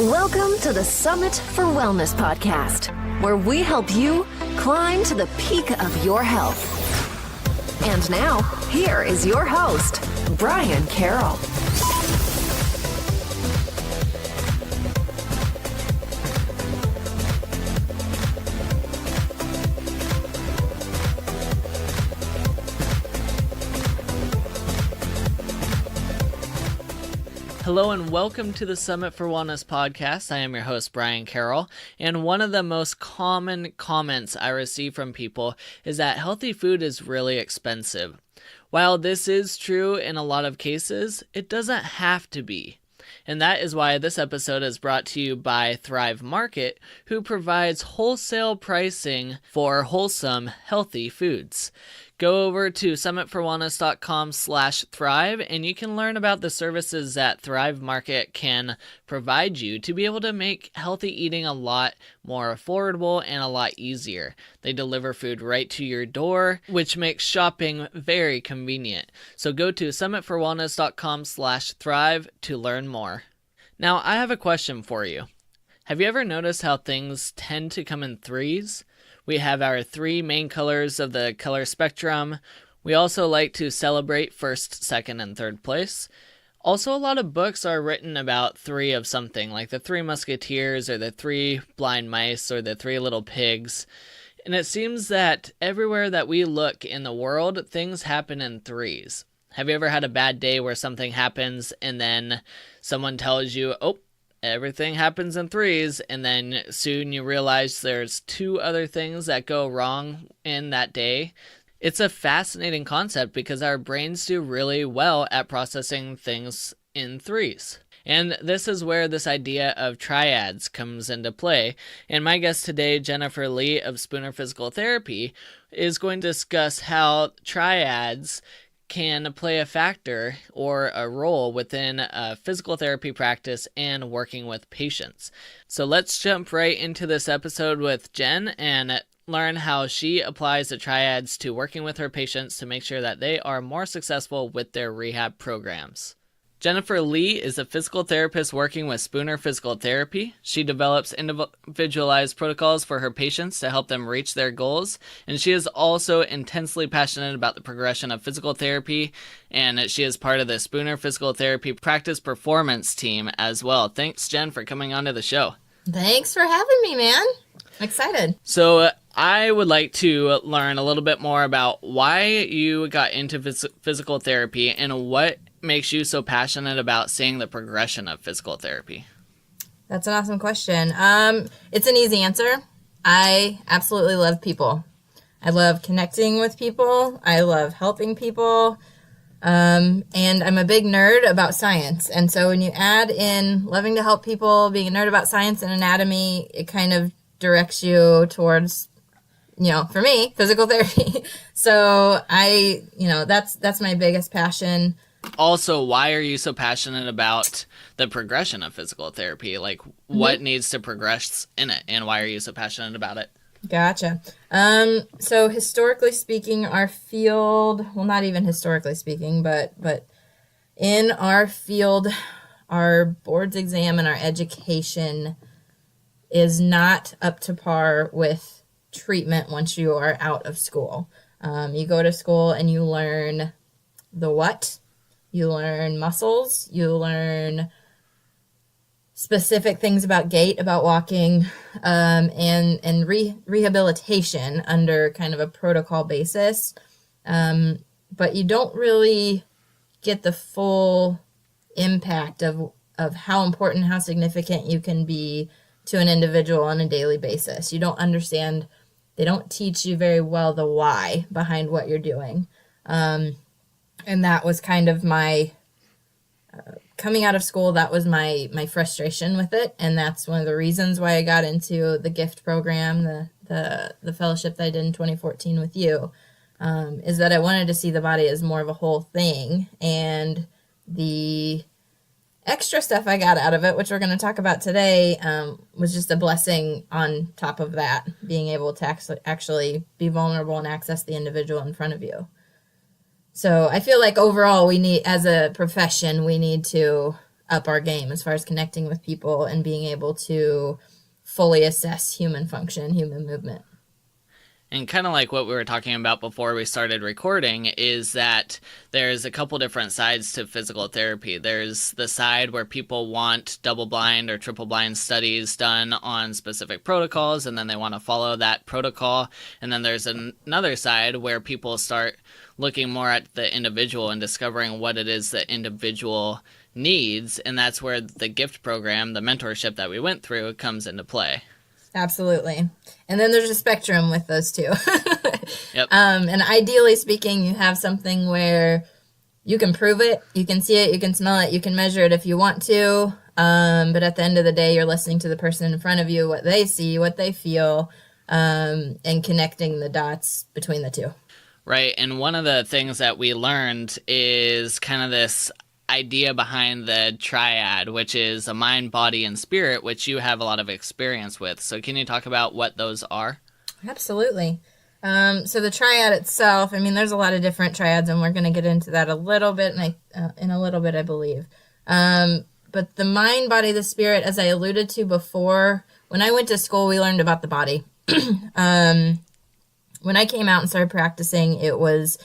Welcome to the Summit for Wellness podcast, where we help you climb to the peak of your health. And now, here is your host, Brian Carroll. Hello and welcome to the Summit for Wellness podcast. I am your host, Brian Carroll, and one of the most common comments I receive from people is that healthy food is really expensive. While this is true in a lot of cases, it doesn't have to be. And that is why this episode is brought to you by Thrive Market, who provides wholesale pricing for wholesome, healthy foods. Go over to summitforwellness.com/thrive and you can learn about the services that Thrive Market can provide you to be able to make healthy eating a lot more affordable and a lot easier. They deliver food right to your door, which makes shopping very convenient. So go to summitforwellness.com/thrive to learn more. Now, I have a question for you. Have you ever noticed how things tend to come in threes? We have our three main colors of the color spectrum. We also like to celebrate first, second, and third place. Also, a lot of books are written about three of something, like the three musketeers, or the three blind mice, or the three little pigs. And it seems that everywhere that we look in the world, things happen in threes. Have you ever had a bad day where something happens and then someone tells you, oh, everything happens in threes, and then soon you realize there's two other things that go wrong in that day? It's a fascinating concept because our brains do really well at processing things in threes. And this is where this idea of triads comes into play. And my guest today, Jennifer Lee of Spooner Physical Therapy, is going to discuss how triads can play a factor or a role within a physical therapy practice and working with patients. So let's jump right into this episode with Jen and learn how she applies the triads to working with her patients to make sure that they are more successful with their rehab programs. Jennifer Lee is a physical therapist working with Spooner Physical Therapy. She develops individualized protocols for her patients to help them reach their goals. And she is also intensely passionate about the progression of physical therapy. And she is part of the Spooner Physical Therapy practice performance team as well. Thanks, Jen, for coming on to the show. Thanks for having me, man. I'm excited. So I would like to learn a little bit more about why you got into physical therapy and what makes you so passionate about seeing the progression of physical therapy? That's an awesome question. It's an easy answer. I absolutely love people. I love connecting with people. I love helping people. And I'm a big nerd about science. And so when you add in loving to help people, being a nerd about science and anatomy, it kind of directs you towards, for me, physical therapy. So that's my biggest passion. Also, why are you so passionate about the progression of physical therapy? Like, what needs to progress in it, and why are you so passionate about it? Gotcha. So historically speaking, our field, well, not even historically speaking, but in our field, our boards exam and our education is not up to par with treatment once you are out of school. You go to school and you learn the what. You learn muscles, you learn specific things about gait, about walking, and rehabilitation under kind of a protocol basis. But you don't really get the full impact of how important, how significant you can be to an individual on a daily basis. You don't understand, they don't teach you very well the why behind what you're doing. And that was kind of my, coming out of school, that was my frustration with it. And that's one of the reasons why I got into the GIFT program, the fellowship that I did in 2014 with you, is that I wanted to see the body as more of a whole thing. And the extra stuff I got out of it, which we're going to talk about today, was just a blessing on top of that, being able to actually be vulnerable and access the individual in front of you. So I feel like overall we need, as a profession, we need to up our game as far as connecting with people and being able to fully assess human function, human movement. And kind of like what we were talking about before we started recording is that there's a couple different sides to physical therapy. There's the side where people want double-blind or triple-blind studies done on specific protocols, and then they want to follow that protocol. And then there's another side where people start looking more at the individual and discovering what it is the individual needs. And that's where the GIFT program, the mentorship that we went through, comes into play. Absolutely. And then there's a spectrum with those two. Yep. And ideally speaking, you have something where you can prove it, you can see it, you can smell it, you can measure it if you want to. But at the end of the day, you're listening to the person in front of you, what they see, what they feel, and connecting the dots between the two. Right. And one of the things that we learned is kind of this idea behind the triad, which is a mind, body, and spirit, which you have a lot of experience with. So can you talk about what those are? Absolutely. So the triad itself, I mean, there's a lot of different triads, and we're going to get into that a little bit, in a little bit, I believe. But the mind, body, the spirit, as I alluded to before, when I went to school, we learned about the body. When I came out and started practicing, it was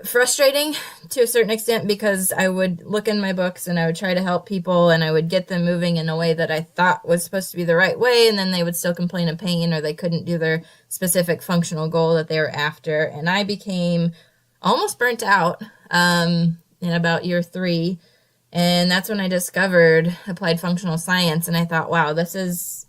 frustrating to a certain extent because I would look in my books and I would try to help people and I would get them moving in a way that I thought was supposed to be the right way, and then they would still complain of pain or they couldn't do their specific functional goal that they were after. And I became almost burnt out in about year 3, and that's when I discovered applied functional science, and I thought, wow, this is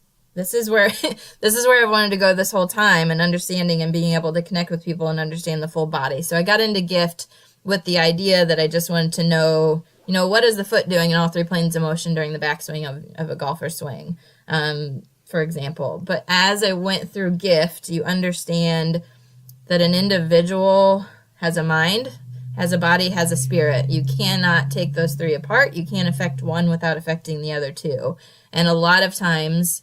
where I wanted to go this whole time, and understanding and being able to connect with people and understand the full body. So I got into GIFT with the idea that I just wanted to know, what is the foot doing in all 3 planes of motion during the backswing of a golfer's swing, for example. But as I went through GIFT, you understand that an individual has a mind, has a body, has a spirit. You cannot take those 3 apart. You can't affect one without affecting the other 2. And a lot of times,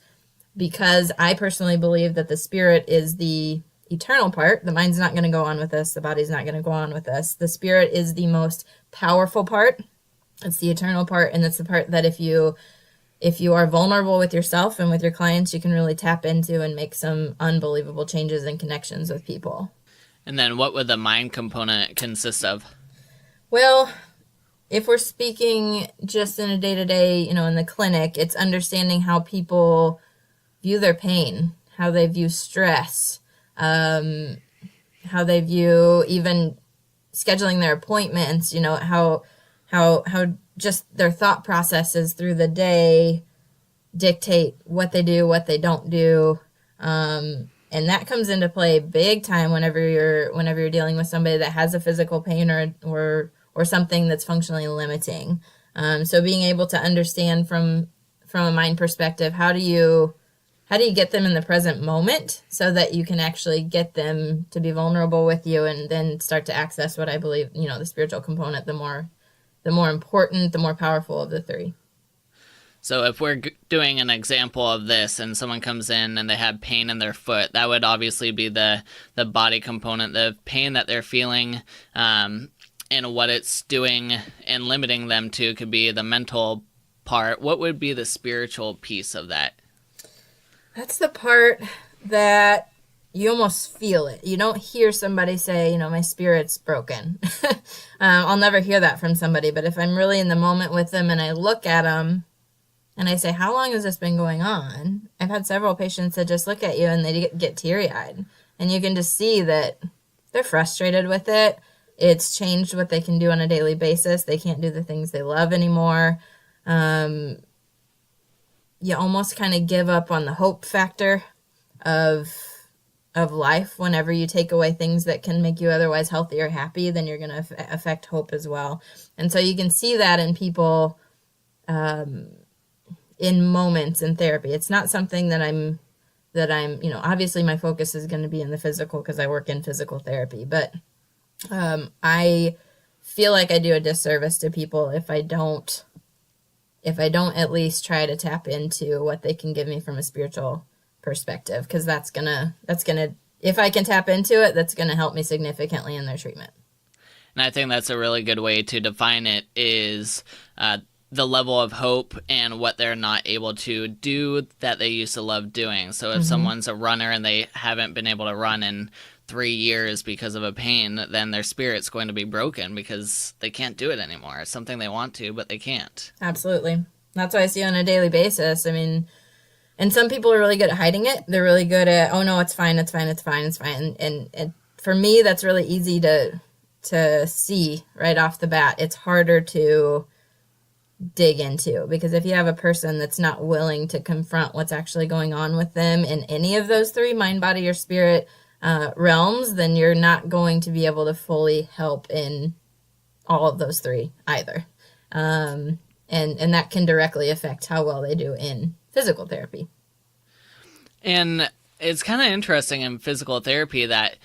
because I personally believe that the spirit is the eternal part. The mind's not going to go on with us. The body's not going to go on with us. The spirit is the most powerful part. It's the eternal part, and it's the part that if you are vulnerable with yourself and with your clients, you can really tap into and make some unbelievable changes and connections with people. And then what would the mind component consist of? Well, if we're speaking just in a day-to-day, in the clinic, it's understanding how people view their pain, how they view stress, how they view even scheduling their appointments, how just their thought processes through the day dictate what they do, what they don't do. And that comes into play big time whenever you're dealing with somebody that has a physical pain or something that's functionally limiting. So being able to understand from a mind perspective, how do you get them in the present moment so that you can actually get them to be vulnerable with you and then start to access what I believe, the spiritual component, the more important, the more powerful of the 3. So if we're doing an example of this and someone comes in and they have pain in their foot, that would obviously be the body component, the pain that they're feeling, and what it's doing and limiting them to could be the mental part. What would be the spiritual piece of that? That's the part that you almost feel it. You don't hear somebody say, my spirit's broken. I'll never hear that from somebody. But if I'm really in the moment with them and I look at them and I say, how long has this been going on? I've had several patients that just look at you and they get teary-eyed. And you can just see that they're frustrated with it. It's changed what they can do on a daily basis. They can't do the things they love anymore. You almost kind of give up on the hope factor of life. Whenever you take away things that can make you otherwise healthy or happy, then you're going to affect hope as well. And so you can see that in people in moments in therapy. It's not something that I'm obviously my focus is going to be in the physical because I work in physical therapy, but I feel like I do a disservice to people if I don't at least try to tap into what they can give me from a spiritual perspective, because that's gonna if I can tap into it, that's gonna help me significantly in their treatment. And I think that's a really good way to define it is the level of hope and what they're not able to do that they used to love doing. So if someone's a runner and they haven't been able to run in 3 years because of a pain, then their spirit's going to be broken because they can't do it anymore. It's something they want to, but they can't. Absolutely. That's what I see on a daily basis. I mean, and some people are really good at hiding it. They're really good at, oh no, it's fine, it's fine, it's fine, it's fine. And for me, that's really easy to see right off the bat. It's harder to dig into, because if you have a person that's not willing to confront what's actually going on with them in any of those three, mind, body, or spirit realms, then you're not going to be able to fully help in all of those three either. And that can directly affect how well they do in physical therapy. And it's kind of interesting in physical therapy that,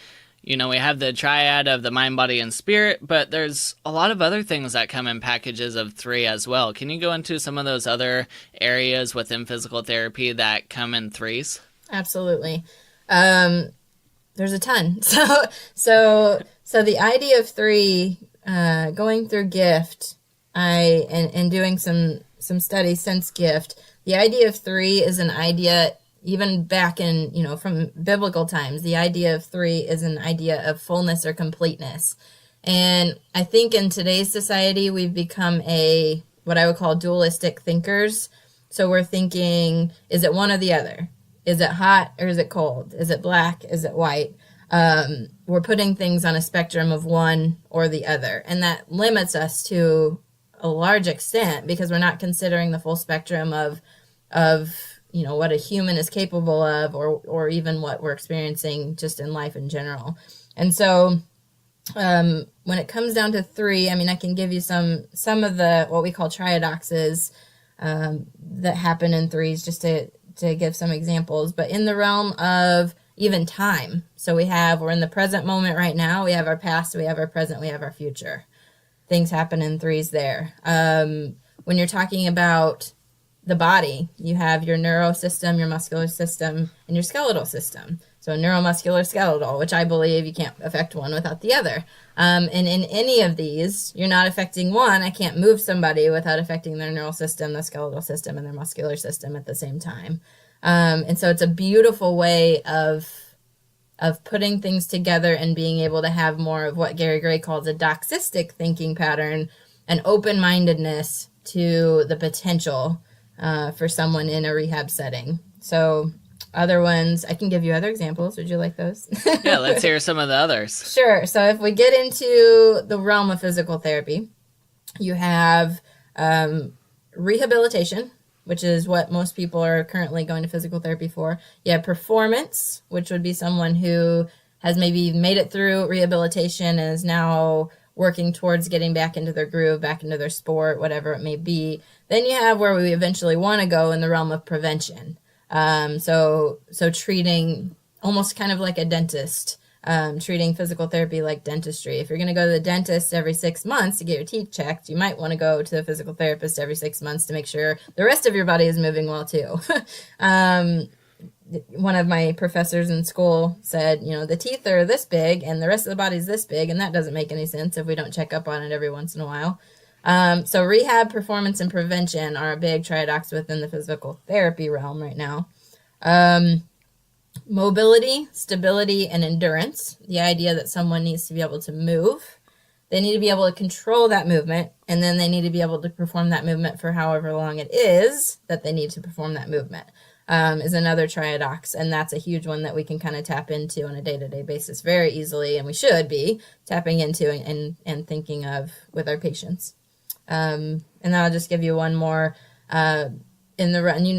you know, we have the triad of the mind, body, and spirit, but there's a lot of other things that come in packages of 3 as well. Can you go into some of those other areas within physical therapy that come in 3s? Absolutely. There's a ton. So the idea of 3, going through gift, and doing some studies since gift, the idea of 3 is an idea. Even back in, from biblical times, the idea of 3 is an idea of fullness or completeness. And I think in today's society, we've become what I would call dualistic thinkers. So we're thinking, is it one or the other? Is it hot or is it cold? Is it black? Is it white? We're putting things on a spectrum of one or the other. And that limits us to a large extent because we're not considering the full spectrum of what a human is capable of, or even what we're experiencing just in life in general. And so when it comes down to 3, I mean, I can give you some of the, what we call triadoxes that happen in 3s, just to give some examples. But in the realm of even time, so we're in the present moment right now, we have our past, we have our present, we have our future. Things happen in 3s there. When you're talking about the body, you have your neuro system, your muscular system, and your skeletal system. So neuromusculoskeletal, which I believe you can't affect one without the other. And in any of these, you're not affecting one. I can't move somebody without affecting their neural system, the skeletal system, and their muscular system at the same time. And so it's a beautiful way of putting things together and being able to have more of what Gary Gray calls a doxistic thinking pattern, an open-mindedness to the potential for someone in a rehab setting. So other ones, I can give you other examples. Would you like those? Yeah, let's hear some of the others. Sure. So if we get into the realm of physical therapy, you have rehabilitation, which is what most people are currently going to physical therapy for. You have performance, which would be someone who has maybe made it through rehabilitation and is now working towards getting back into their groove, back into their sport, whatever it may be. Then you have where we eventually want to go in the realm of prevention. So treating almost kind of like a dentist, treating physical therapy like dentistry. If you're going to go to the dentist every 6 months to get your teeth checked, you might want to go to the physical therapist every 6 months to make sure the rest of your body is moving well too. One of my professors in school said, the teeth are this big and the rest of the body is this big, and that doesn't make any sense if we don't check up on it every once in a while. So rehab, performance, and prevention are a big triadox within the physical therapy realm right now. Mobility, stability, and endurance, the idea that someone needs to be able to move. They need to be able to control that movement, and then they need to be able to perform that movement for however long it is that they need to perform that movement. Is another triadox, and that's a huge one that we can kind of tap into on a day-to-day basis very easily, and we should be tapping into and thinking of with our patients. And then I'll just give you one more and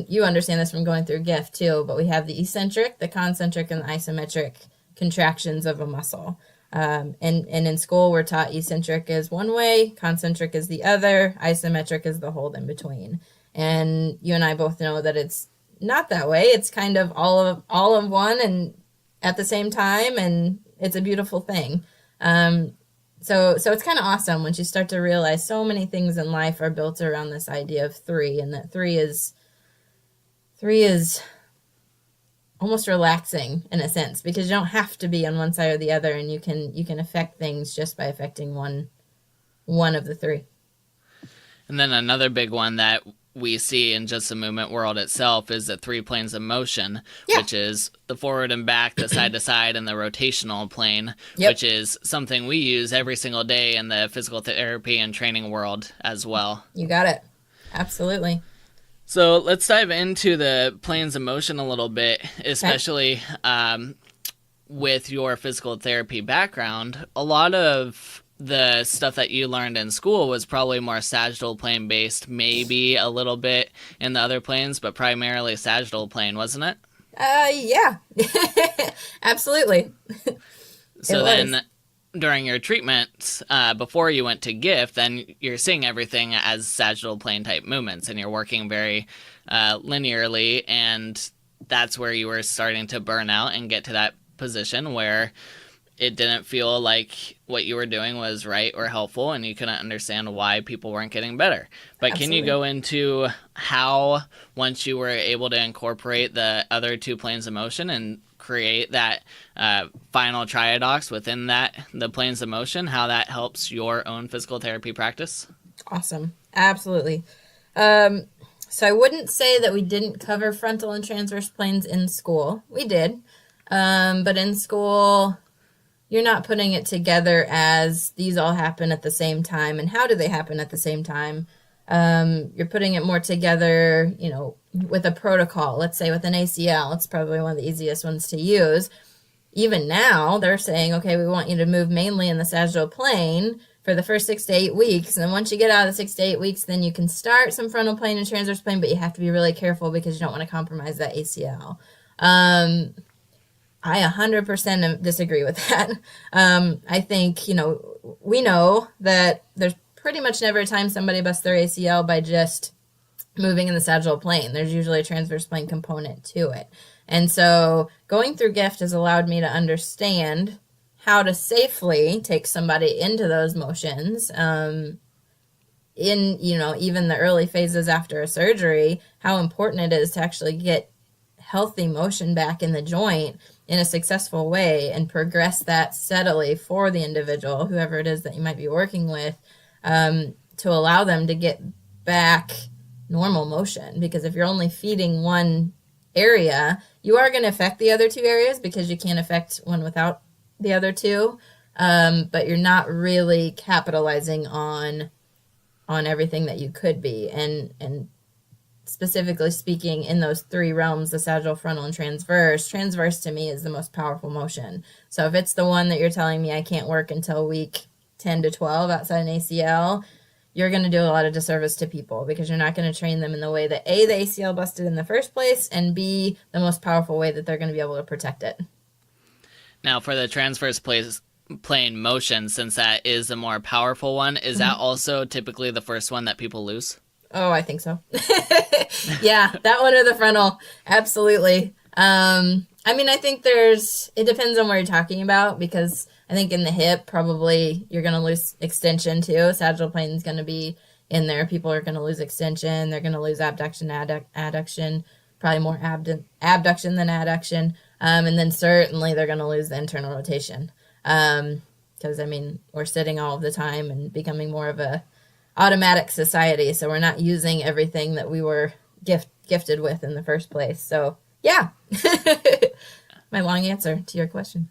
you understand this from going through GIFT too, but we have the eccentric, the concentric, and the isometric contractions of a muscle. And in school, we're taught eccentric is one way, concentric is the other, isometric is the hold in between. And you and I both know that it's not that way. It's kind of all of one and at the same time, and it's a beautiful thing. So it's kind of awesome once you start to realize so many things in life are built around this idea of 3, and that 3 is almost relaxing in a sense, because you don't have to be on one side or the other, and you can affect things just by affecting one of the three. And then another big one that we see in just the movement world itself is the 3 planes of motion, which is the forward and back, the side to side, and the rotational plane, which is something we use every single day in the physical therapy and training world as well. You got it. Absolutely. So let's dive into the planes of motion a little bit, especially with your physical therapy background. A lot of the stuff that you learned in school was probably more sagittal plane based, maybe a little bit in the other planes, but primarily sagittal plane, wasn't it? Yeah. Absolutely. So then during your treatment, before you went to GIFT, then you're seeing everything as sagittal plane type movements, and you're working very linearly, and that's where you were starting to burn out and get to that position where it didn't feel like what you were doing was right or helpful, and you couldn't understand why people weren't getting better. But Can you go into how, once you were able to incorporate the other 2 planes of motion and create that final triadox within the planes of motion, how that helps your own physical therapy practice? Awesome. Absolutely. So I wouldn't say that we didn't cover frontal and transverse planes in school. We did. But in school, you're not putting it together as these all happen at the same time, and how do they happen at the same time? You're putting it more together, with a protocol. Let's say with an ACL, it's probably one of the easiest ones to use. Even now, they're saying, okay, we want you to move mainly in the sagittal plane for the first 6 to 8 weeks. And then once you get out of the 6 to 8 weeks, then you can start some frontal plane and transverse plane, but you have to be really careful because you don't want to compromise that ACL. I 100% disagree with that. I think, we know that there's pretty much never a time somebody busts their ACL by just moving in the sagittal plane. There's usually a transverse plane component to it. And so going through GIFT has allowed me to understand how to safely take somebody into those motions in, even the early phases after a surgery, how important it is to actually get healthy motion back in the joint in a successful way and progress that steadily for the individual, whoever it is that you might be working with, to allow them to get back normal motion. Because if you're only feeding one area, you are going to affect the other 2 areas because you can't affect one without the other 2. But you're not really capitalizing on everything that you could be. And specifically speaking, in those 3 realms, the sagittal, frontal, and transverse to me is the most powerful motion. So if it's the one that you're telling me I can't work until week 10 to 12 outside an ACL, you're going to do a lot of disservice to people because you're not going to train them in the way that A, the ACL busted in the first place, and B, the most powerful way that they're going to be able to protect it. Now, for the transverse plane motion, since that is the more powerful one, is that also typically the first one that people lose? Oh, I think so. Yeah, that one or the frontal. Absolutely. I think it depends on what you're talking about, because I think in the hip, probably you're going to lose extension too. Sagittal plane is going to be in there. People are going to lose extension. They're going to lose abduction, adduction, probably more abduction than adduction. And then certainly they're going to lose the internal rotation. Because, we're sitting all of the time and becoming more of a automatic society. So we're not using everything that we were gifted with in the first place. So, yeah. My long answer to your question.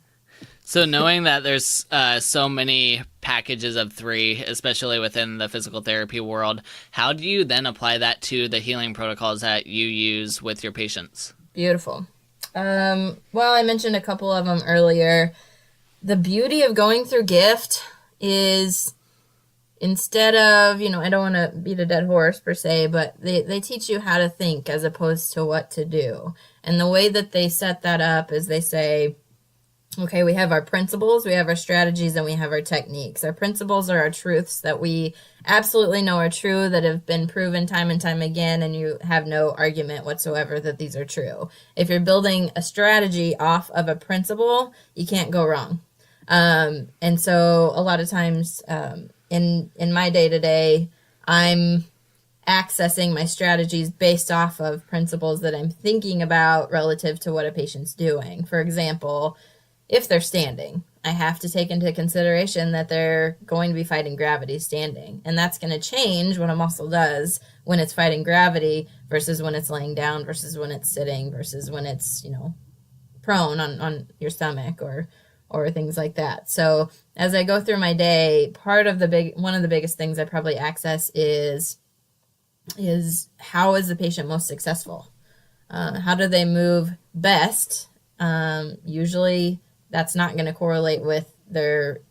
So knowing that there's so many packages of 3, especially within the physical therapy world, how do you then apply that to the healing protocols that you use with your patients? Beautiful. Well, I mentioned a couple of them earlier. The beauty of going through GIFT is, instead of, I don't want to beat a dead horse per se, but they teach you how to think as opposed to what to do. And the way that they set that up is they say, okay, we have our principles, we have our strategies, and we have our techniques. Our principles are our truths that we absolutely know are true, that have been proven time and time again, and you have no argument whatsoever that these are true. If you're building a strategy off of a principle, you can't go wrong. And so a lot of times in my day-to-day, I'm accessing my strategies based off of principles that I'm thinking about relative to what a patient's doing. For example, if they're standing, I have to take into consideration that they're going to be fighting gravity standing. And that's going to change what a muscle does when it's fighting gravity versus when it's laying down versus when it's sitting versus when it's, prone on your stomach or things like that. So as I go through my day, one of the biggest things I probably access is how is the patient most successful? How do they move best? Usually that's not going to correlate with their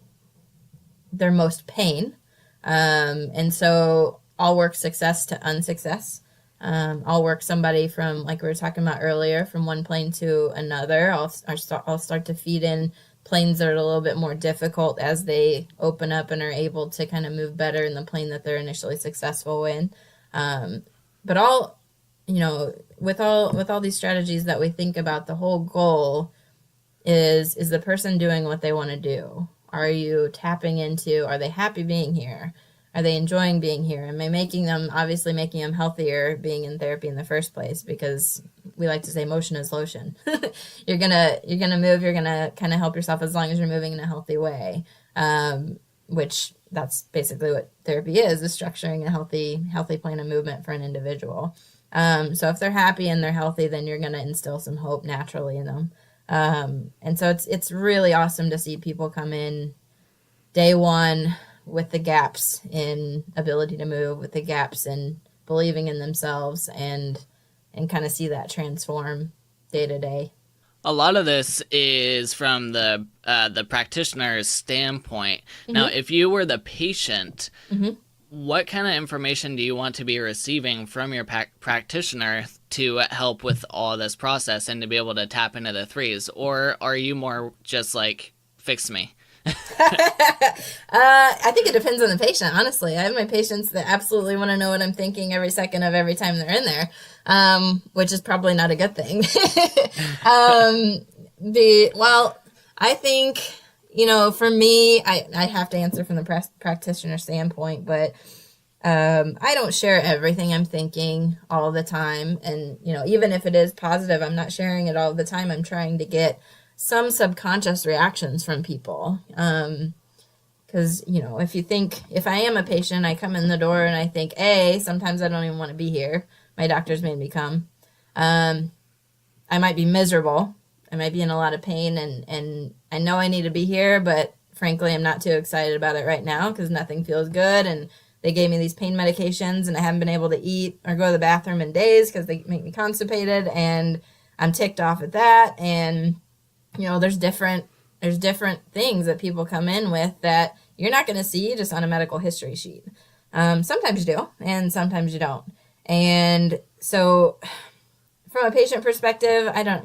most pain. And so I'll work success to unsuccess. I'll work somebody from, like we were talking about earlier, from one plane to another. I'll start to feed in planes that are a little bit more difficult as they open up and are able to kind of move better in the plane that they're initially successful in. But with all these strategies that we think about, the whole goal is the person doing what they want to do? Are you tapping into, are they happy being here? Are they enjoying being here? Am I making them healthier being in therapy in the first place? Because we like to say motion is lotion. You're gonna move, you're gonna kind of help yourself as long as you're moving in a healthy way. Which that's basically what therapy is structuring a healthy plan of movement for an individual. So if they're happy and they're healthy, then you're gonna instill some hope naturally in them. And so it's really awesome to see people come in day one with the gaps in ability to move, with the gaps in believing in themselves, and kind of see that transform day to day. A lot of this is from the practitioner's standpoint. Mm-hmm. Now, if you were the patient, mm-hmm. what kind of information do you want to be receiving from your practitioner to help with all this process and to be able to tap into the threes? Or are you more just like, fix me? I think it depends on the patient, honestly. I have my patients that absolutely want to know what I'm thinking every second of every time they're in there, which is probably not a good thing. I think, for me, I have to answer from the practitioner standpoint, but I don't share everything I'm thinking all the time. And, even if it is positive, I'm not sharing it all the time. I'm trying to get some subconscious reactions from people. Because, if I am a patient, I come in the door and I think, sometimes I don't even want to be here. My doctor's made me come. I might be miserable. I might be in a lot of pain and I know I need to be here, but frankly, I'm not too excited about it right now because nothing feels good. And they gave me these pain medications and I haven't been able to eat or go to the bathroom in days because they make me constipated and I'm ticked off at that. And there's different things that people come in with that you're not going to see just on a medical history sheet. Sometimes you do, and sometimes you don't. And so from a patient perspective, I don't,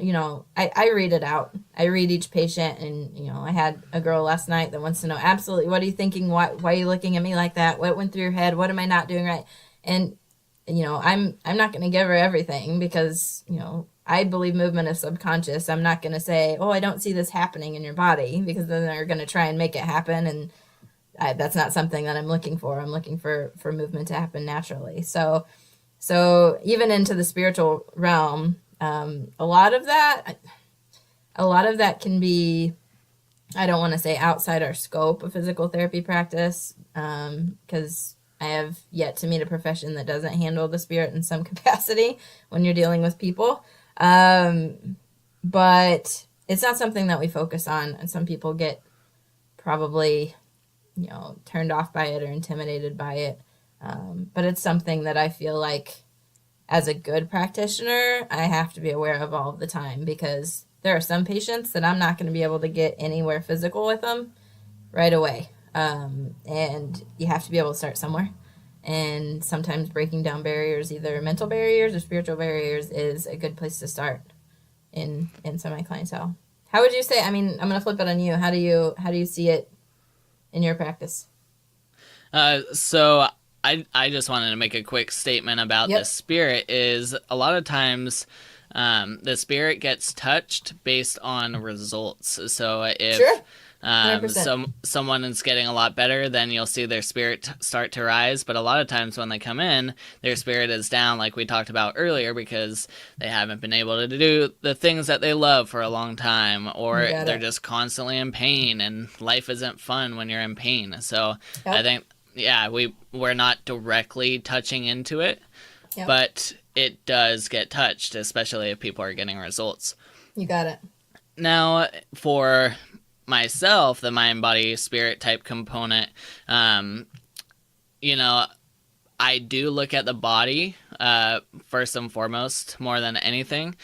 I read it out. I read each patient and, I had a girl last night that wants to know absolutely, what are you thinking? Why are you looking at me like that? What went through your head? What am I not doing right? And, I'm not going to give her everything because, I believe movement is subconscious. I'm not going to say, I don't see this happening in your body, because then they're going to try and make it happen. And that's not something that I'm looking for. I'm looking for movement to happen naturally. So even into the spiritual realm, a lot of that can be, I don't want to say outside our scope of physical therapy practice, because I have yet to meet a profession that doesn't handle the spirit in some capacity when you're dealing with people. But it's not something that we focus on, and some people get probably, turned off by it or intimidated by it. But it's something that I feel like as a good practitioner, I have to be aware of all the time, because there are some patients that I'm not going to be able to get anywhere physical with them right away. And you have to be able to start somewhere. And sometimes breaking down barriers, either mental barriers or spiritual barriers, is a good place to start in some of my clientele. How would you say, I'm going to flip it on you. How do you see it in your practice? So I just wanted to make a quick statement about Yep. the spirit. Is a lot of times the spirit gets touched based on results. So if Sure. Someone is getting a lot better, then you'll see their spirit start to rise. But a lot of times when they come in, their spirit is down, like we talked about earlier, because they haven't been able to do the things that they love for a long time, or they're just constantly in pain, and life isn't fun when you're in pain. So I think, we're not directly touching into it, but it does get touched, especially if people are getting results. You got it. Now, for myself, the mind, body, spirit type component, I do look at the body first and foremost more than anything,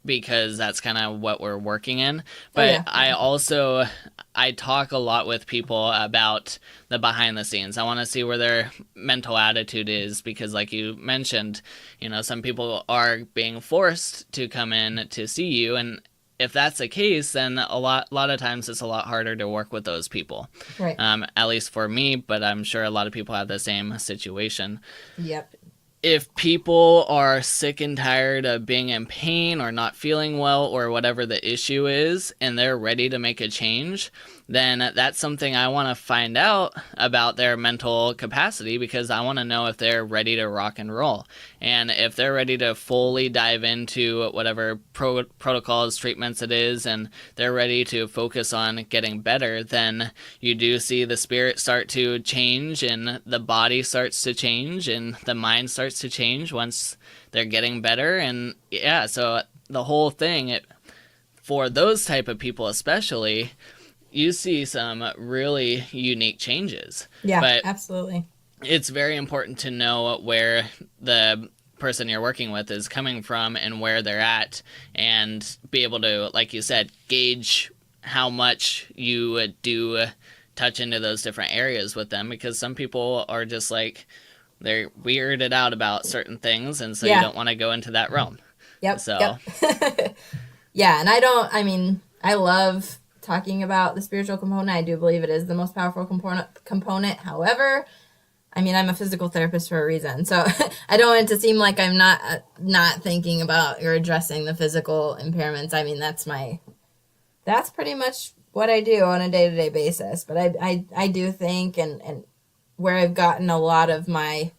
because that's kind of what we're working in. But I talk a lot with people about the behind the scenes. I want to see where their mental attitude is, because like you mentioned, some people are being forced to come in to see you, and if that's the case, then a lot of times it's a lot harder to work with those people. Right. At least for me, but I'm sure a lot of people have the same situation. Yep. If people are sick and tired of being in pain or not feeling well or whatever the issue is, and they're ready to make a change, then that's something I want to find out about their mental capacity, because I want to know if they're ready to rock and roll. And if they're ready to fully dive into whatever protocols, treatments it is, and they're ready to focus on getting better, then you do see the spirit start to change, and the body starts to change, and the mind starts to change once they're getting better. And so the whole thing, for those type of people especially, you see some really unique changes. Yeah, but absolutely. It's very important to know where the person you're working with is coming from and where they're at, and be able to, like you said, gauge how much you do touch into those different areas with them, because some people are just like, they're weirded out about certain things, and so you don't want to go into that realm. Yep. So yeah, and I love talking about the spiritual component. I do believe it is the most powerful component. However, I'm a physical therapist for a reason, so I don't want it to seem like I'm not thinking about or addressing the physical impairments. That's pretty much what I do on a day-to-day basis. But I do think, and where I've gotten a lot of my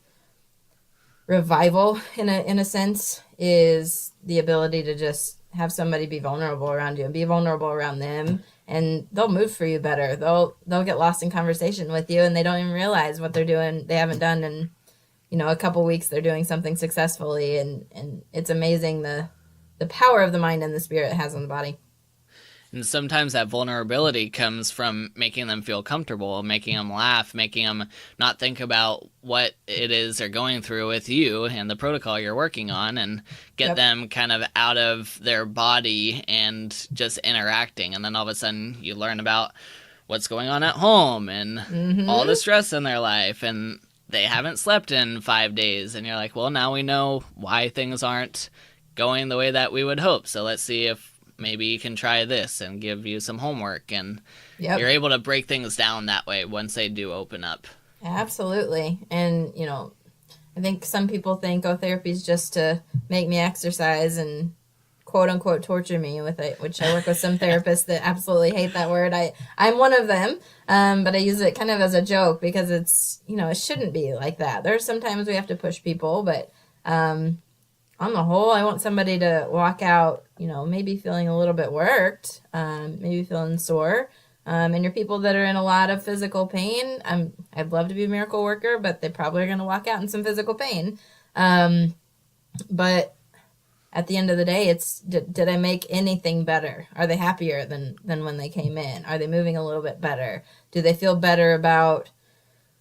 revival in a sense, is the ability to just have somebody be vulnerable around you and be vulnerable around them, and they'll move for you better. They'll get lost in conversation with you, and they don't even realize what they're doing. They haven't done in a couple weeks. They're doing something successfully, and it's amazing the power of the mind and the spirit it has on the body. And sometimes that vulnerability comes from making them feel comfortable, making them laugh, making them not think about what it is they're going through with you and the protocol you're working on, and get them kind of out of their body and just interacting. And then all of a sudden you learn about what's going on at home and all the stress in their life, and they haven't slept in 5 days. And you're like, well, now we know why things aren't going the way that we would hope. So let's see if maybe you can try this, and give you some homework, and you're able to break things down that way once they do open up. Absolutely. And, I think some people think, therapy is just to make me exercise and quote unquote torture me with it, which I work with some therapists that absolutely hate that word. I'm one of them, but I use it kind of as a joke, because it's, it shouldn't be like that. There's sometimes we have to push people, but on the whole, I want somebody to walk out, maybe feeling a little bit worked, maybe feeling sore. And your people that are in a lot of physical pain, I'd love to be a miracle worker, but they probably are going to walk out in some physical pain. But at the end of the day, it's, did I make anything better? Are they happier than when they came in? Are they moving a little bit better? Do they feel better about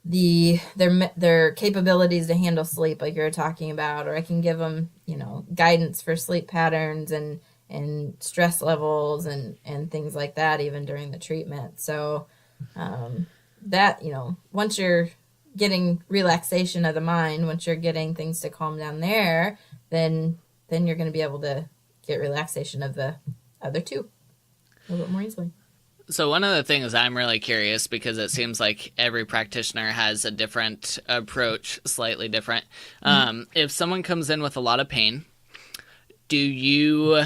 their capabilities to handle sleep, like you're talking about? Or I can give them, guidance for sleep patterns and stress levels and things like that, even during the treatment. So that, once you're getting relaxation of the mind, once you're getting things to calm down there, then you're going to be able to get relaxation of the other two a little bit more easily. So one of the things I'm really curious, because it seems like every practitioner has a different approach, slightly different. If someone comes in with a lot of pain, do you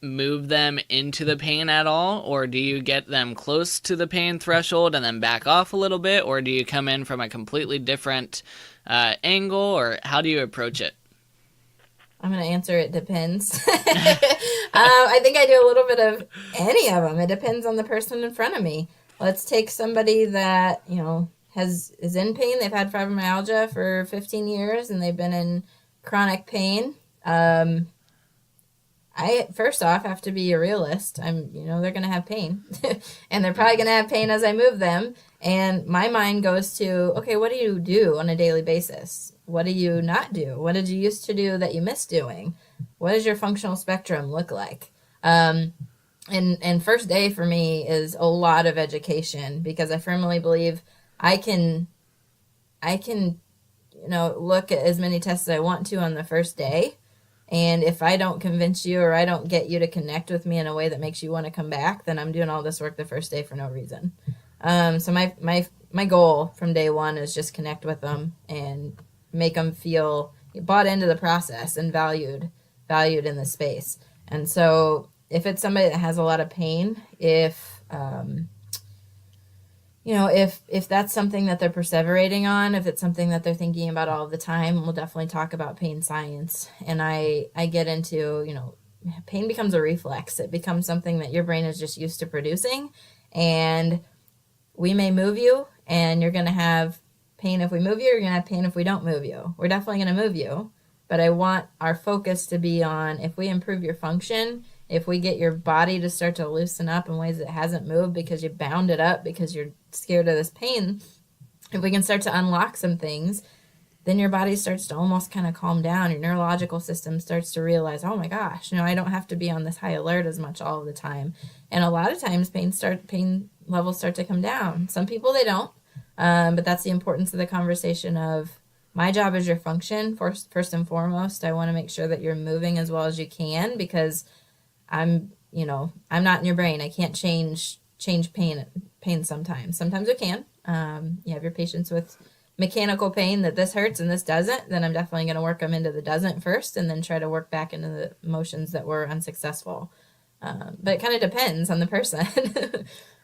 move them into the pain at all, or do you get them close to the pain threshold and then back off a little bit, or do you come in from a completely different angle, or how do you approach it? I'm going to answer it depends. I think I do a little bit of any of them. It depends on the person in front of me. Let's take somebody that, is in pain. They've had fibromyalgia for 15 years and they've been in chronic pain. I first off have to be a realist. They're going to have pain and they're probably going to have pain as I move them. And my mind goes to, okay, what do you do on a daily basis? What do you not do? What did you used to do that you miss doing? What does your functional spectrum look like? And first day for me is a lot of education, because I firmly believe I can look at as many tests as I want to on the first day. And if I don't convince you, or I don't get you to connect with me in a way that makes you want to come back, then I'm doing all this work the first day for no reason. So my goal from day one is just connect with them and make them feel bought into the process and valued in the space. And so if it's somebody that has a lot of pain, if that's something that they're perseverating on, if it's something that they're thinking about all the time, we'll definitely talk about pain science. And I get into, pain becomes a reflex. It becomes something that your brain is just used to producing. And we may move you, and you're going to have pain if we move you, you're going to have pain if we don't move you. We're definitely going to move you. But I want our focus to be on, if we improve your function, if we get your body to start to loosen up in ways that hasn't moved because you bound it up because you're scared of this pain, if we can start to unlock some things, then your body starts to almost kind of calm down. Your neurological system starts to realize, oh my gosh, I don't have to be on this high alert as much all the time. And a lot of times pain levels start to come down. Some people, they don't. But that's the importance of the conversation of, my job is your function. First and foremost, I want to make sure that you're moving as well as you can, because I'm not in your brain. I can't change pain sometimes. Sometimes I can. You have your patients with mechanical pain that this hurts and this doesn't, then I'm definitely going to work them into the doesn't first, and then try to work back into the motions that were unsuccessful. But it kind of depends on the person.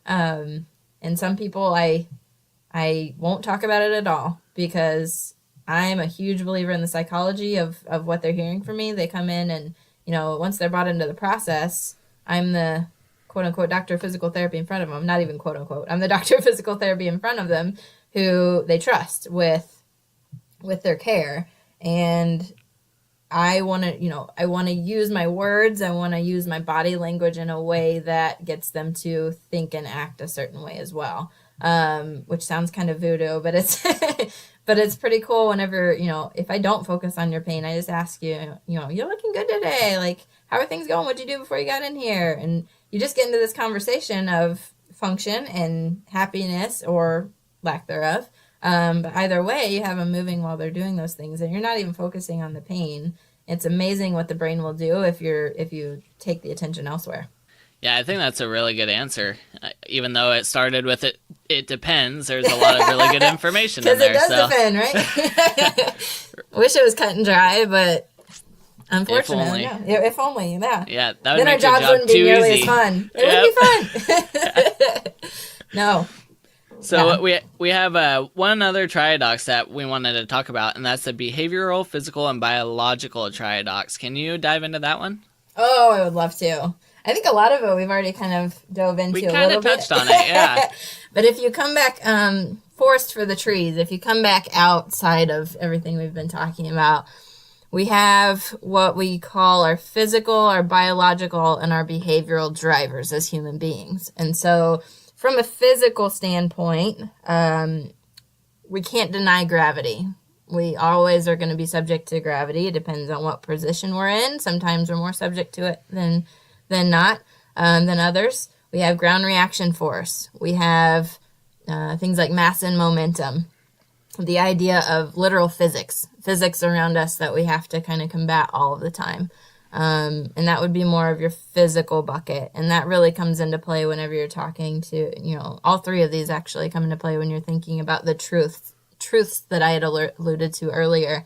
And some people I won't talk about it at all, because I'm a huge believer in the psychology of what they're hearing from me. They come in and, once they're brought into the process, I'm the quote unquote doctor of physical therapy in front of them. Not even quote unquote. I'm the doctor of physical therapy in front of them, who they trust with their care. And I want to use my words. I want to use my body language in a way that gets them to think and act a certain way as well. Which sounds kind of voodoo, but it's but it's pretty cool whenever, if I don't focus on your pain, I just ask you, you're looking good today. Like, how are things going? What'd you do before you got in here? And you just get into this conversation of function and happiness, or lack thereof. But either way, you have them moving while they're doing those things, and you're not even focusing on the pain. It's amazing what the brain will do if you take the attention elsewhere. Yeah, I think that's a really good answer. Even though it started with it depends, there's a lot of really good information in there. Because it does depend, right? I wish it was cut and dry, but unfortunately, if only, yeah. Yeah, that would then make our jobs your job wouldn't be too nearly easy. as fun. It would be fun. No. So we have one other triadox that we wanted to talk about, and that's the behavioral, physical, and biological triadox. Can you dive into that one? Oh, I would love to. I think a lot of it we've already kind of dove into a little bit. We kind of touched on it, yeah. But if you come back, forest for the trees, if you come back outside of everything we've been talking about, we have what we call our physical, our biological, and our behavioral drivers as human beings. And so from a physical standpoint, we can't deny gravity. We always are going to be subject to gravity. It depends on what position we're in. Sometimes we're more subject to it than others. We have ground reaction force. We have things like mass and momentum. The idea of literal physics around us that we have to kind of combat all of the time. And that would be more of your physical bucket. And that really comes into play whenever you're talking to, all three of these actually come into play when you're thinking about the truths that I had alluded to earlier.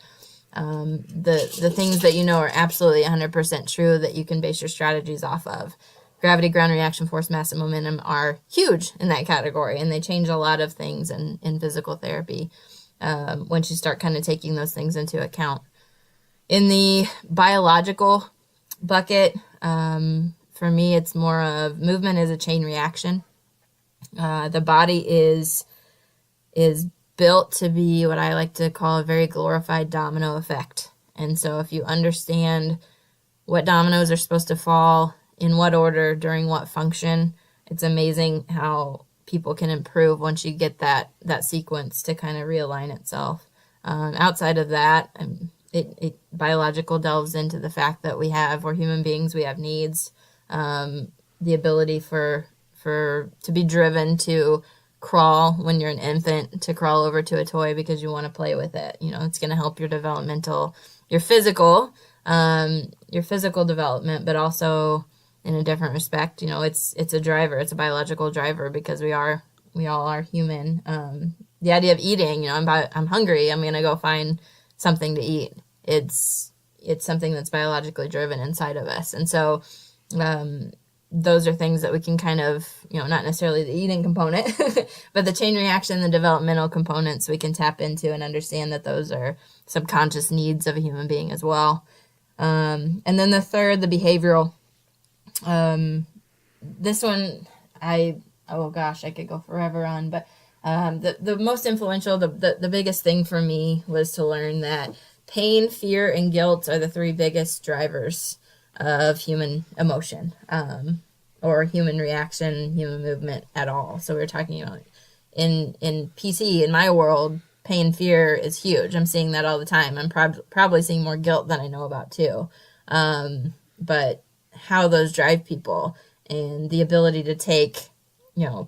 The things that are absolutely 100% true that you can base your strategies off of. Gravity, ground, reaction, force, mass, and momentum are huge in that category, and they change a lot of things in physical therapy once you start kind of taking those things into account. In the biological bucket, for me, it's more of movement is a chain reaction. The body is built to be what I like to call a very glorified domino effect. And so if you understand what dominoes are supposed to fall, in what order, during what function, it's amazing how people can improve once you get that sequence to kind of realign itself. Outside of that, it biological delves into the fact that we're human beings, we have needs, the ability to be driven to crawl when you're an infant, to crawl over to a toy because you want to play with it. It's going to help your your physical development, but also in a different respect, it's a driver, it's a biological driver because we all are human. The idea of eating, I'm hungry, I'm going to go find something to eat. It's something that's biologically driven inside of us. And so, those are things that we can kind of, not necessarily the eating component, but the chain reaction, the developmental components, we can tap into and understand that those are subconscious needs of a human being as well. And then the third, the behavioral. This one, I could go forever on, but the most influential, the biggest thing for me was to learn that pain, fear, and guilt are the three biggest drivers of human emotion, or human reaction, human movement at all. So we're talking about in PC, in my world, pain, fear is huge. I'm seeing that all the time. I'm probably seeing more guilt than I know about too. But how those drive people and the ability to take,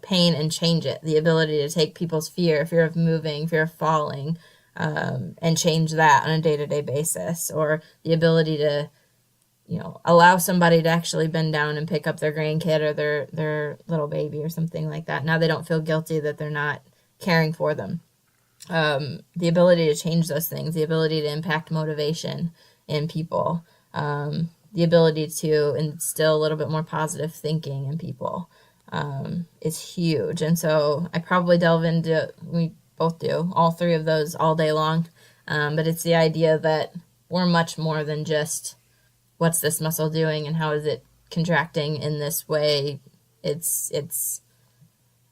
pain and change it, the ability to take people's fear of moving, fear of falling, and change that on a day-to-day basis, or the ability to allow somebody to actually bend down and pick up their grandkid or their little baby or something like that. Now they don't feel guilty that they're not caring for them. The ability to change those things, the ability to impact motivation in people, the ability to instill a little bit more positive thinking in people is huge. And so I probably delve into, we both do, all three of those all day long. But it's the idea that we're much more than just what's this muscle doing and how is it contracting in this way. It's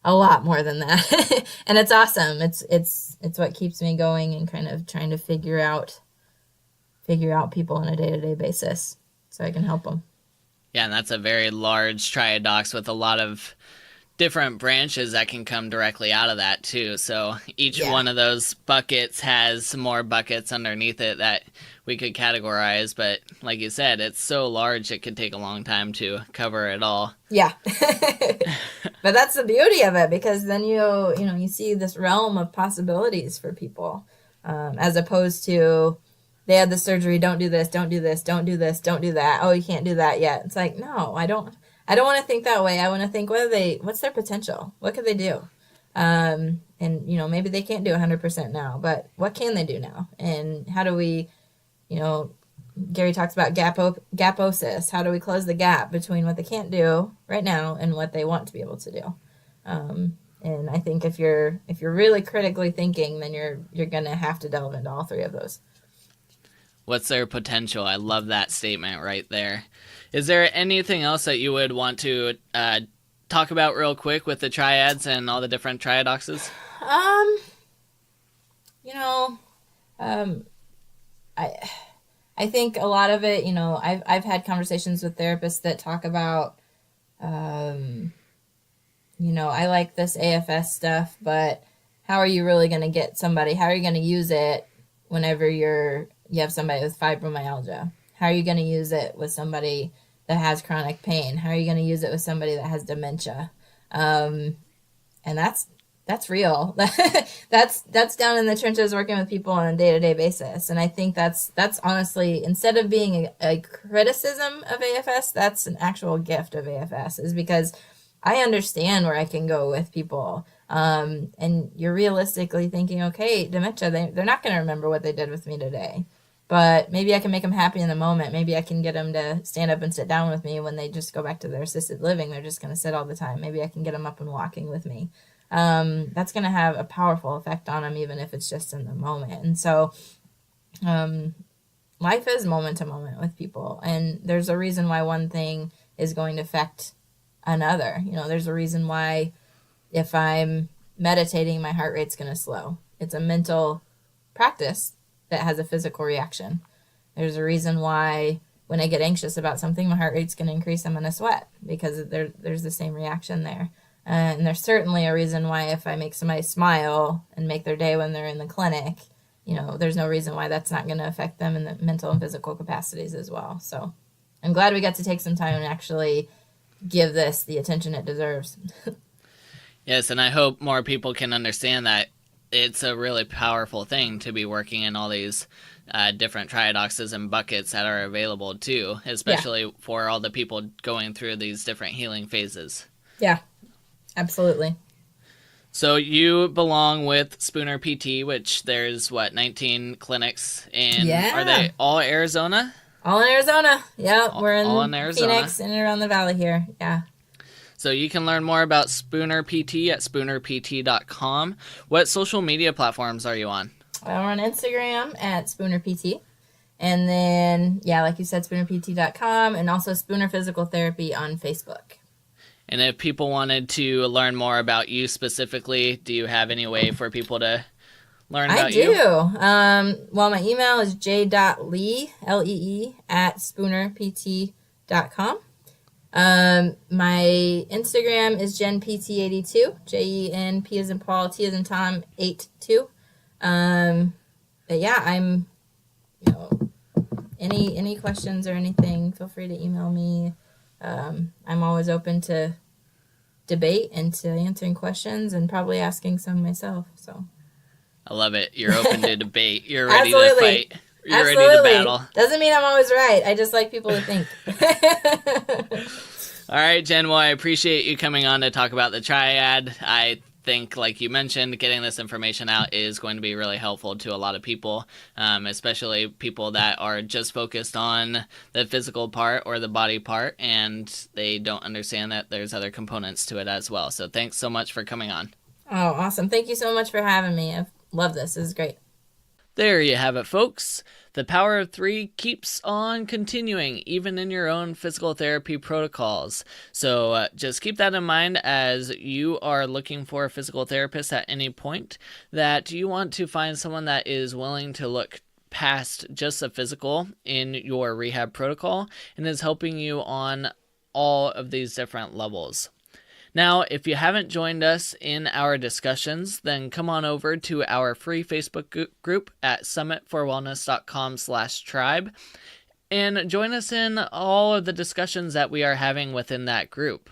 a lot more than that. And it's awesome. It's what keeps me going and kind of trying to figure out people on a day-to-day basis so I can help them. Yeah, and that's a very large triadox with a lot of different branches that can come directly out of that too. So each one of those buckets has more buckets underneath it that we could categorize. But like you said, it's so large it could take a long time to cover it all. Yeah. But that's the beauty of it, because then you see this realm of possibilities for people, as opposed to they had the surgery, don't do this, don't do this, don't do this, don't do that. Oh, you can't do that yet. It's like, no, I don't want to think that way. I want to think, what's their potential? What could they do? And, maybe they can't do 100% now, but what can they do now? And how do we, Gary talks about gaposis. How do we close the gap between what they can't do right now and what they want to be able to do? And I think if you're really critically thinking, then you're going to have to delve into all three of those. What's their potential? I love that statement right there. Is there anything else that you would want to talk about real quick with the triads and all the different triadoxes? I think a lot of it, I've had conversations with therapists that talk about, I like this AFS stuff, but how are you really going to get somebody? How are you going to use it whenever you have somebody with fibromyalgia? How are you going to use it with somebody that has chronic pain? How are you going to use it with somebody that has dementia? And that's real. that's down in the trenches working with people on a day-to-day basis. And I think that's honestly, instead of being a criticism of AFS, that's an actual gift of AFS, is because I understand where I can go with people. And you're realistically thinking, okay, dementia, they're not going to remember what they did with me today. but maybe I can make them happy in the moment. Maybe I can get them to stand up and sit down with me when they just go back to their assisted living. They're just going to sit all the time. Maybe I can get them up and walking with me. That's going to have a powerful effect on them, even if it's just in the moment. And so, life is moment to moment with people, and there's a reason why one thing is going to affect another. There's a reason why if I'm meditating, my heart rate's going to slow. It's a mental practice that has a physical reaction. There's a reason why when I get anxious about something, my heart rate's going to increase. I'm going to sweat because there's the same reaction there. And there's certainly a reason why if I make somebody smile and make their day when they're in the clinic, there's no reason why that's not going to affect them in the mental and physical capacities as well. So I'm glad we got to take some time and actually give this the attention it deserves. Yes, and I hope more people can understand that it's a really powerful thing to be working in all these different triadoxes and buckets that are available too, especially for all the people going through these different healing phases. Yeah, absolutely. So you belong with Spooner PT, which there's 19 clinics in. Are they all Arizona? All in Arizona. Yeah, we're all in Arizona. Phoenix and around the valley here. Yeah. So you can learn more about Spooner PT at spoonerpt.com. What social media platforms are you on? We're on Instagram at Spooner PT. And then, like you said, spoonerpt.com, and also Spooner Physical Therapy on Facebook. And if people wanted to learn more about you specifically, do you have any way for people to learn about you? I do. My email is j.lee, Lee, at spoonerpt.com. My Instagram is JenPT82, JenP as in Paul, T as in Tom, 82. I'm, any questions or anything, feel free to email me. I'm always open to debate and to answering questions and probably asking some myself. So I love it. You're open to debate. You're ready Absolutely. to fight. You're Absolutely. ready to battle. Doesn't mean I'm always right. I just like people to think. All right, Jen. Well, I appreciate you coming on to talk about the triad. I think, like you mentioned, getting this information out is going to be really helpful to a lot of people, especially people that are just focused on the physical part or the body part, and they don't understand that there's other components to it as well. So thanks so much for coming on. Oh, awesome. Thank you so much for having me. I love this. This is great. There you have it, folks. The power of 3 keeps on continuing, even in your own physical therapy protocols. So just keep that in mind as you are looking for a physical therapist at any point, that you want to find someone that is willing to look past just the physical in your rehab protocol and is helping you on all of these different levels. Now, if you haven't joined us in our discussions, then come on over to our free Facebook group at summitforwellness.com/tribe and join us in all of the discussions that we are having within that group.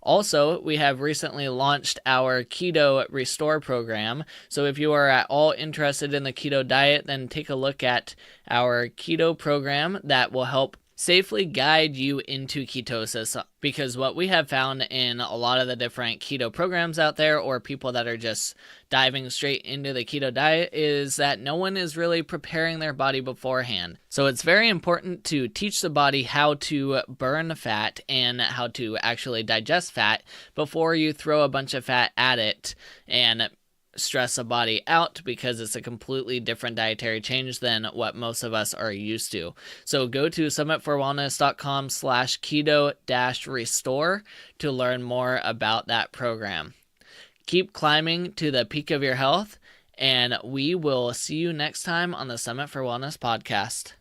Also, we have recently launched our Keto Restore program, so if you are at all interested in the keto diet, then take a look at our keto program that will help safely guide you into ketosis, because what we have found in a lot of the different keto programs out there, or people that are just diving straight into the keto diet, is that no one is really preparing their body beforehand. So it's very important to teach the body how to burn fat and how to actually digest fat before you throw a bunch of fat at it and stress a body out, because it's a completely different dietary change than what most of us are used to. So go to summitforwellness.com/keto-restore to learn more about that program. Keep climbing to the peak of your health, and we will see you next time on the Summit for Wellness podcast.